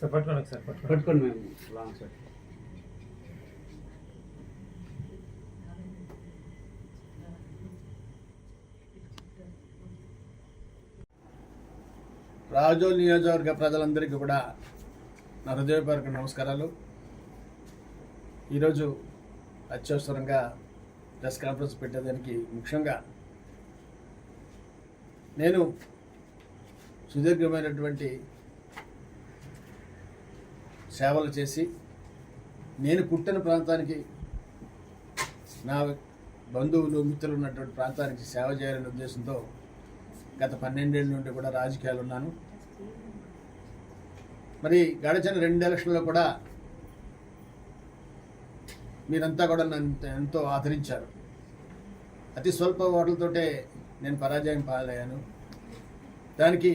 పట్టుకోండి మేము long side. Razole నియోజకవర్గ ప్రజలందరికీ కూడా నా హృదయపూర్వక నమస్కారాలు. ఈరోజు అత్యవసరంగా ప్రెస్ కాన్ఫరెన్స్ పెట్టేదానికి ముఖ్యంగా నేను సుదీర్ఘమైనటువంటి సేవలు చేసి నేను పుట్టిన ప్రాంతానికి, నా బంధువులు మిత్రులు ఉన్నటువంటి ప్రాంతానికి సేవ చేయాలనే ఉద్దేశంతో గత 12 ఏళ్ళ నుండి కూడా రాజకీయాలు ఉన్నాను. మరి గడిచిన 2 ఎలక్షన్లో కూడా మీరంతా కూడా నన్ను ఎంతో ఆదరించారు. అతి స్వల్ప ఓట్లతోటే నేను పరాజయం పాలయ్యాను. దానికి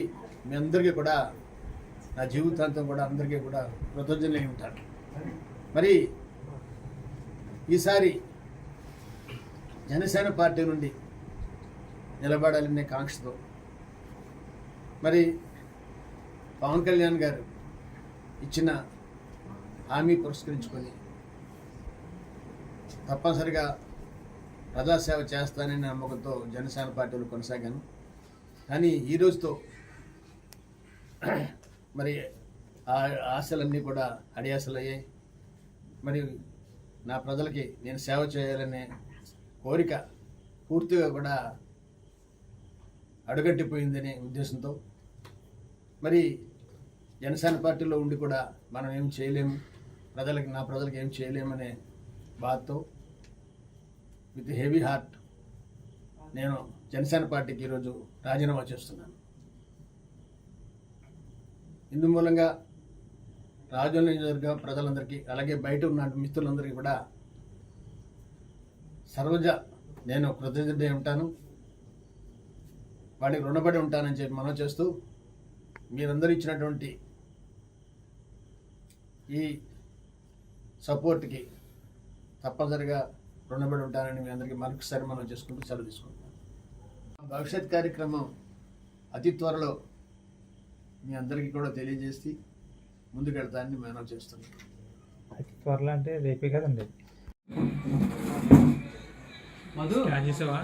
మీ అందరికీ కూడా నా జీవితాంతం కూడా అందరికీ కూడా కృతజ్ఞులై ఉంటాను. మరి ఈసారి జనసేన పార్టీ నుండి నిలబడాలనే కాంక్షతో మరి పవన్ కళ్యాణ్ గారు ఇచ్చిన హామీ పురస్కరించుకొని తప్పనిసరిగా ప్రజాసేవ చేస్తానని నమ్మకంతో జనసేన పార్టీలో కొనసాగాను. కానీ ఈ రోజుతో మరి ఆ ఆశలన్నీ కూడా అడియాసలయ్యాయి. మరి నా ప్రజలకి నేను సేవ చేయాలనే కోరిక పూర్తిగా కూడా అడుగట్టిపోయిందనే ఉద్దేశంతో మరి జనసేన పార్టీలో ఉండి కూడా మనం ఏం చేయలేము, నా ప్రజలకు ఏం చేయలేమనే బాధతో విత్ హెవీ హార్ట్ నేను జనసేన పార్టీకి ఈరోజు రాజీనామా చేస్తున్నాను. ఇందు మూలంగా రాజోల్ నియోజకవర్గ ప్రజలందరికీ, అలాగే బయట ఉన్న మిత్రులందరికీ కూడా సర్వజ నేను కృతజ్ఞుడై ఉంటాను, వాడికి రుణపడి ఉంటానని చెప్పి మనం చేస్తూ, మీరందరూ ఇచ్చినటువంటి ఈ సపోర్ట్కి తప్పనిసరిగా రుణపడి ఉంటానని మీ అందరికీ మరొకసారి మనం చేసుకుంటూ సెలవు తీసుకుంటున్నాం. భవిష్యత్ కార్యక్రమం అతి త్వరలో మీ అందరికీ కూడా తెలియజేసి ముందుకెళ్తానని మనం చేస్తున్నాం. అతి త్వరలో అంటే రేపే కదండి. స్కాన్ చేసావా?